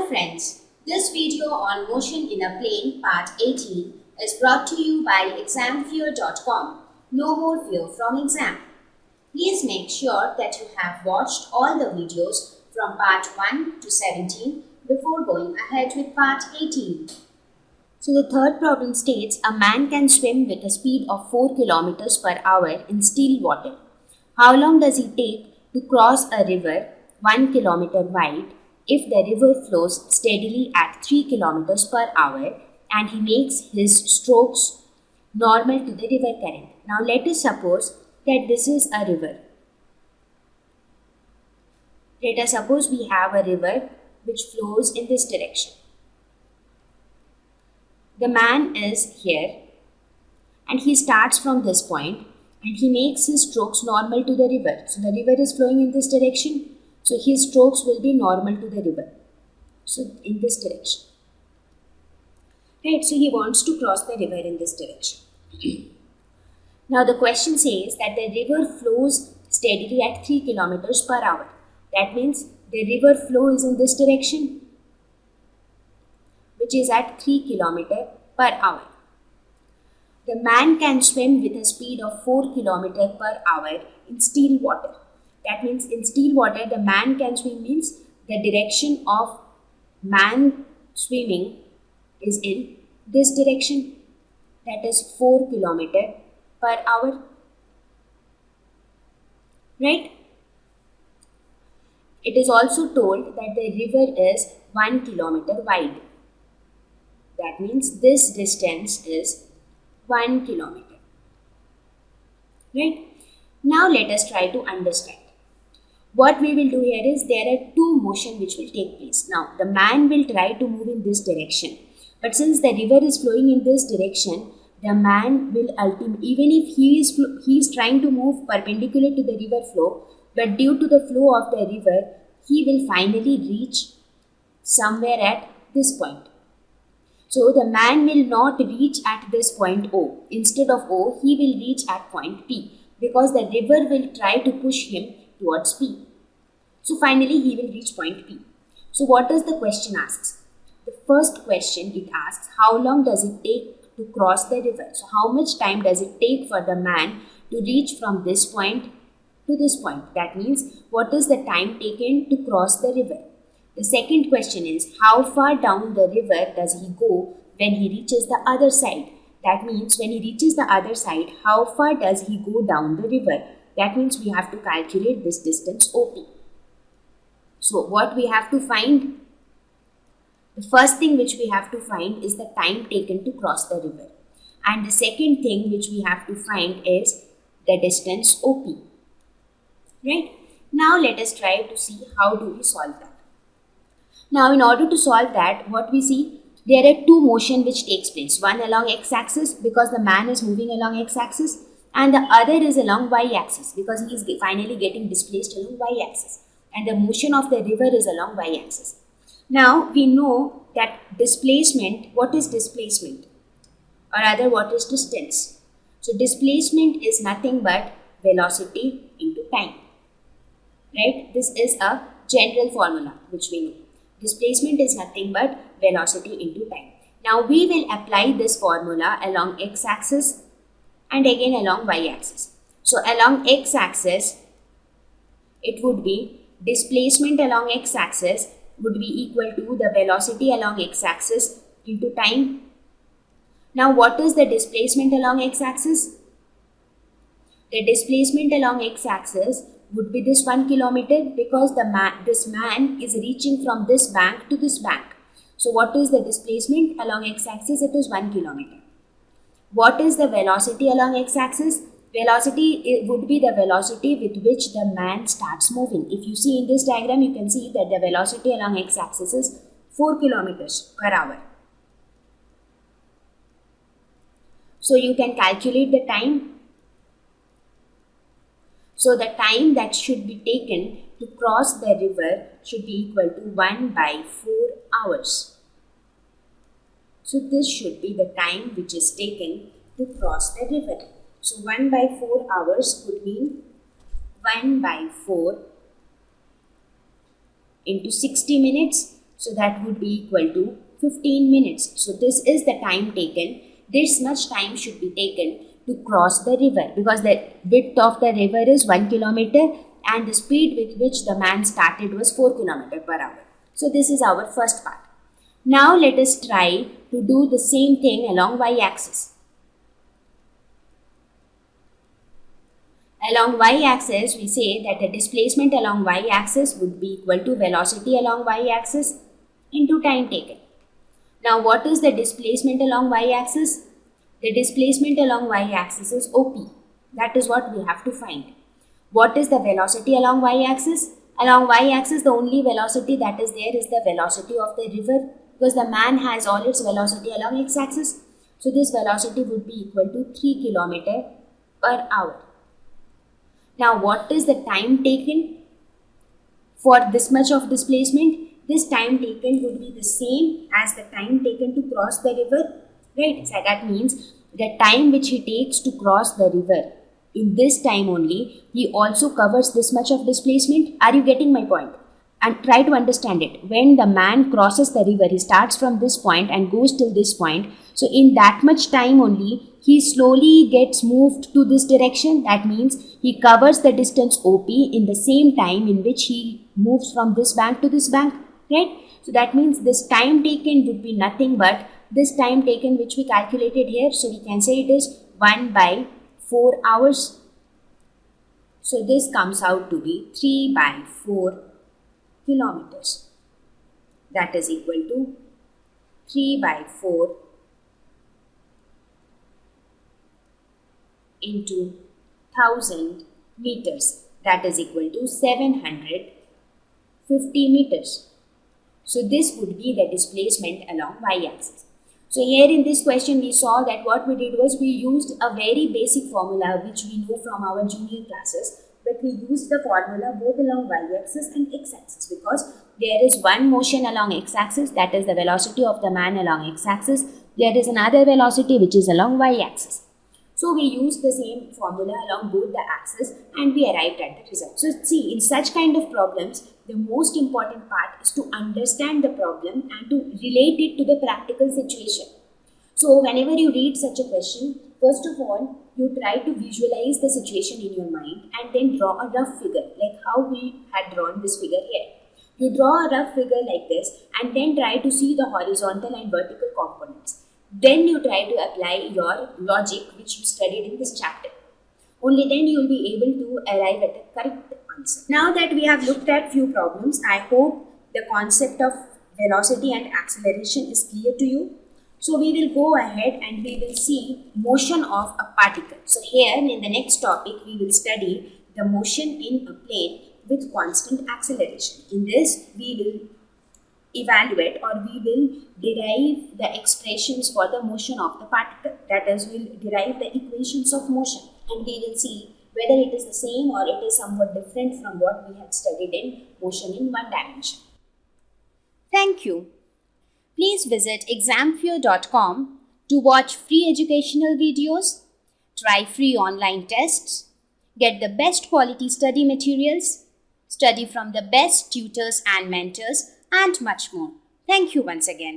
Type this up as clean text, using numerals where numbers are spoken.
Hello friends, this video on motion in a plane part 18 is brought to you by examfear.com. No more fear from exam. Please make sure that you have watched all the videos from part 1 to 17 before going ahead with part 18. So the third problem states a man can swim with a speed of 4 kilometers per hour in still water. How long does it take to cross a river 1 kilometer wide if the river flows steadily at 3 kilometers per hour and he makes his strokes normal to the river current? Now let us suppose that this is a river. Let us suppose we have a river which flows in this direction. The man is here and he starts from this point and he makes his strokes normal to the river. So the river is flowing in this direction. So his strokes will be normal to the river. So in this direction. Right, so he wants to cross the river in this direction. Now the question says that the river flows steadily at 3 kilometers per hour. That means the river flow is in this direction, which is at 3 kilometers per hour. The man can swim with a speed of 4 kilometers per hour in still water. That means in still water, the man can swim means the direction of man swimming is in this direction. That is 4 kilometers per hour. Right? It is also told that the river is 1 kilometer wide. That means this distance is 1 kilometer. Right? Now let us try to understand. What we will do here is there are two motions which will take place. Now the man will try to move in this direction. But since the river is flowing in this direction, the man will ultimately, even if he is trying to move perpendicular to the river flow, but due to the flow of the river, he will finally reach somewhere at this point. So the man will not reach at this point O. Instead of O, he will reach at point P because the river will try to push him towards P. So finally he will reach point P. So what does the question asks? The first question it asks, how long does it take to cross the river? So how much time does it take for the man to reach from this point to this point? That means what is the time taken to cross the river? The second question is, how far down the river does he go when he reaches the other side? That means when he reaches the other side, how far does he go down the river? That means we have to calculate this distance OP. So what we have to find? The first thing which we have to find is the time taken to cross the river. And the second thing which we have to find is the distance OP. Right? Now let us try to see how do we solve that. Now in order to solve that, what we see, there are two motion which takes place. One along x-axis because the man is moving along x-axis, and the other is along y-axis because he is finally getting displaced along y-axis. And the motion of the river is along y-axis. Now we know that displacement, what is displacement? Or rather what is distance? So displacement is nothing but velocity into time. Right? This is a general formula which we know. Displacement is nothing but velocity into time. Now we will apply this formula along x-axis and again along y-axis. So along x-axis, it would be displacement along x-axis would be equal to the velocity along x-axis into time. Now what is the displacement along x-axis? The displacement along x-axis would be this 1 kilometer because this man is reaching from this bank to this bank. So what is the displacement along x-axis? It is 1 kilometer. What is the velocity along x-axis? Velocity would be the velocity with which the man starts moving. If you see in this diagram, you can see that the velocity along x-axis is 4 kilometers per hour. So you can calculate the time. So the time that should be taken to cross the river should be equal to 1 by 4 hours. So this should be the time which is taken to cross the river. So 1 by 4 hours would mean 1 by 4 into 60 minutes. So that would be equal to 15 minutes. So this is the time taken. This much time should be taken to cross the river, because the width of the river is 1 kilometer and the speed with which the man started was 4 km per hour. So this is our first part. Now let us try to do the same thing along y-axis. Along y-axis, we say that the displacement along y-axis would be equal to velocity along y-axis into time taken. Now what is the displacement along y-axis? The displacement along y-axis is OP. That is what we have to find. What is the velocity along y-axis? Along y-axis, the only velocity that is there is the velocity of the river, because the man has all its velocity along x-axis. So this velocity would be equal to 3 km per hour. Now what is the time taken for this much of displacement? This time taken would be the same as the time taken to cross the river, right? So that means the time which he takes to cross the river, in this time only, he also covers this much of displacement. Are you getting my point? And try to understand it. When the man crosses the river, he starts from this point and goes till this point. So in that much time only, he slowly gets moved to this direction. That means he covers the distance OP in the same time in which he moves from this bank to this bank, right? So that means this time taken would be nothing but this time taken which we calculated here. So we can say it is 1 by 4 hours. So this comes out to be 3 by 4 kilometers. That is equal to 3 by 4 into 1000 meters. That is equal to 750 meters. So this would be the displacement along y-axis. So here in this question we saw that what we did was we used a very basic formula which we know from our junior classes, but we used the formula both along y-axis and x-axis, because there is one motion along x-axis, that is the velocity of the man along x-axis. There is another velocity which is along y-axis. So we used the same formula along both the axes and we arrived at the result. So see, in such kind of problems, the most important part is to understand the problem and to relate it to the practical situation. So whenever you read such a question, first of all, you try to visualize the situation in your mind and then draw a rough figure, like how we had drawn this figure here. You draw a rough figure like this and then try to see the horizontal and vertical components. Then you try to apply your logic which you studied in this chapter. Only then you will be able to arrive at a correct answer. Now that we have looked at few problems, I hope the concept of velocity and acceleration is clear to you. So we will go ahead and we will see motion of a particle. So here in the next topic we will study the motion in a plane with constant acceleration. In this we will evaluate or we will derive the expressions for the motion of the particle. That is, we will derive the equations of motion and we will see whether it is the same or it is somewhat different from what we had studied in motion in one dimension. Thank you. Please visit examfear.com to watch free educational videos, try free online tests, get the best quality study materials, study from the best tutors and mentors, and much more. Thank you once again.